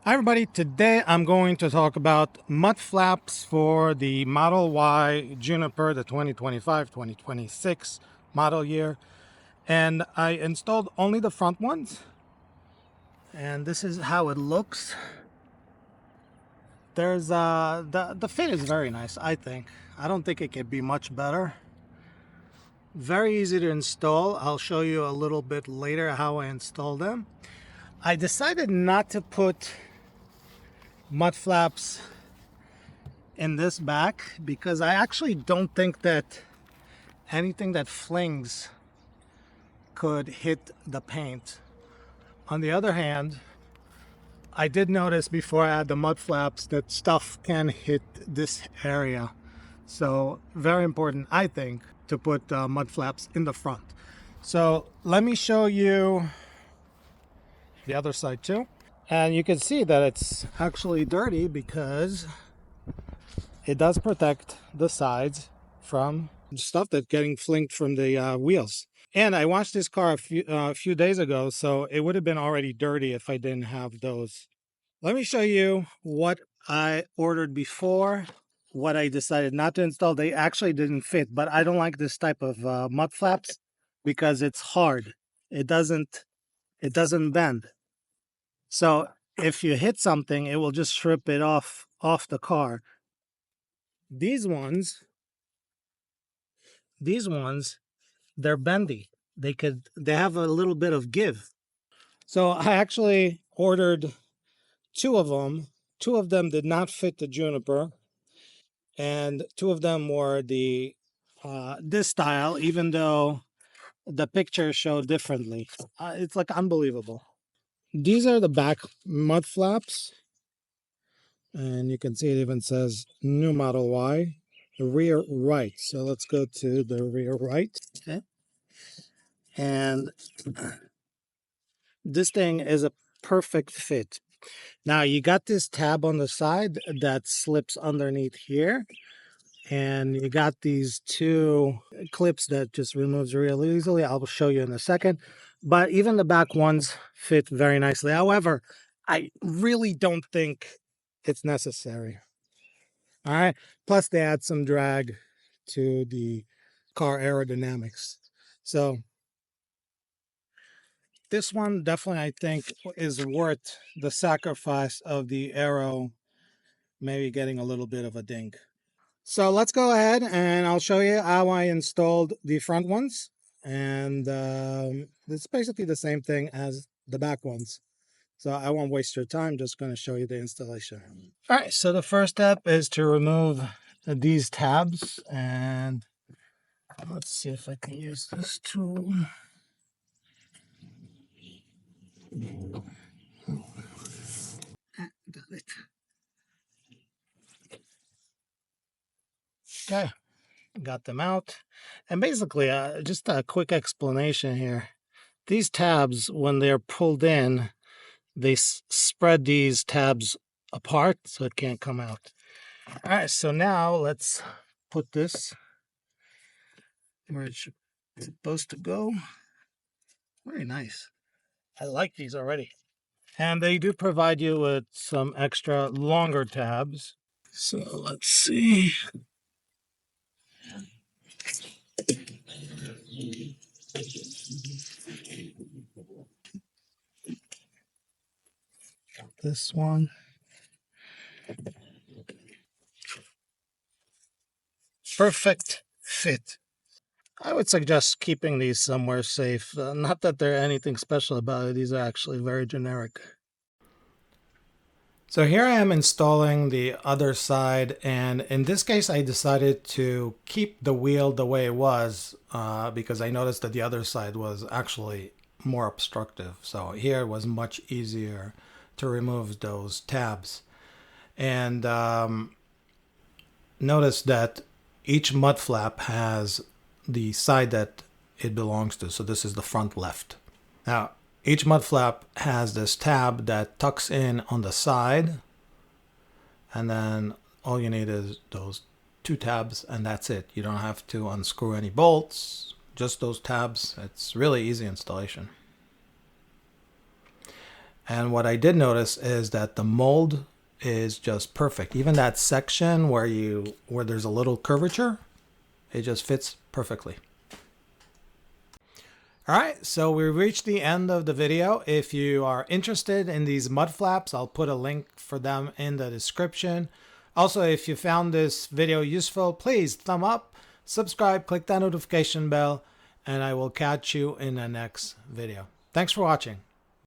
Hi everybody, today I'm going to talk about mud flaps for the Model Y Juniper, the 2025-2026 model year. And I installed only the front ones. And this is how it looks. There's the fit is very nice, I think. I don't think it could be much better. Very easy to install. I'll show you a little bit later how I installed them. I decided not to put mud flaps in this back because I actually don't think that anything that flings could hit the paint. On the other hand, I did notice before I had the mud flaps that stuff can hit this area. So very important, I think, to put mud flaps in the front. So let me show you the other side too. And you can see that it's actually dirty because it does protect the sides from stuff that's getting flinged from the wheels. And I washed this car a few days ago, so it would have been already dirty if I didn't have those. Let me show you what I ordered before, what I decided not to install. They actually didn't fit, but I don't like this type of mud flaps because it's hard. It doesn't bend. So if you hit something, it will just strip it off the car. These ones, they're bendy. They have a little bit of give. So I actually ordered two of them. Two of them did not fit the Juniper, and two of them were the this style, even though the picture showed differently. It's like unbelievable. These are the back mud flaps, and you can see it even says new Model Y, rear right. So let's go to the rear right. Okay. And this thing is a perfect fit. Now you got this tab on the side that slips underneath here, and you got these two clips that just removes real easily. I'll show you in a second. But even the back ones fit very nicely. However, I really don't think it's necessary. All right. Plus they add some drag to the car aerodynamics. So this one definitely, I think, is worth the sacrifice of the aero maybe getting a little bit of a ding. So let's go ahead and I'll show you how I installed the front ones. And it's basically the same thing as the back ones. So I won't waste your time, just going to show you the installation. All right, so the first step is to remove these tabs. And let's see if I can use this tool. Got it. Okay, got them out. And basically, just a quick explanation here. These tabs, when they're pulled in, they spread these tabs apart so it can't come out. All right, so now let's put this where it's supposed to go. Very nice. I like these already. And they do provide you with some extra longer tabs. So let's see. This one. Perfect fit. I would suggest keeping these somewhere safe. Not that they're anything special about it. These are actually very generic. So here I am installing the other side, and in this case I decided to keep the wheel the way it was because I noticed that the other side was actually more obstructive. So here it was much easier to remove those tabs. And notice that each mud flap has the side that it belongs to. So this is the front left. Now each mud flap has this tab that tucks in on the side, and then all you need is those two tabs, and that's it. You don't have to unscrew any bolts, just those tabs. It's really easy installation. And what I did notice is that the mold is just perfect. Even that section where there's a little curvature, it just fits perfectly. All right, so we reached the end of the video. If you are interested in these mud flaps, I'll put a link for them in the description. Also, if you found this video useful, please thumb up, subscribe, click that notification bell, and I will catch you in the next video. Thanks for watching.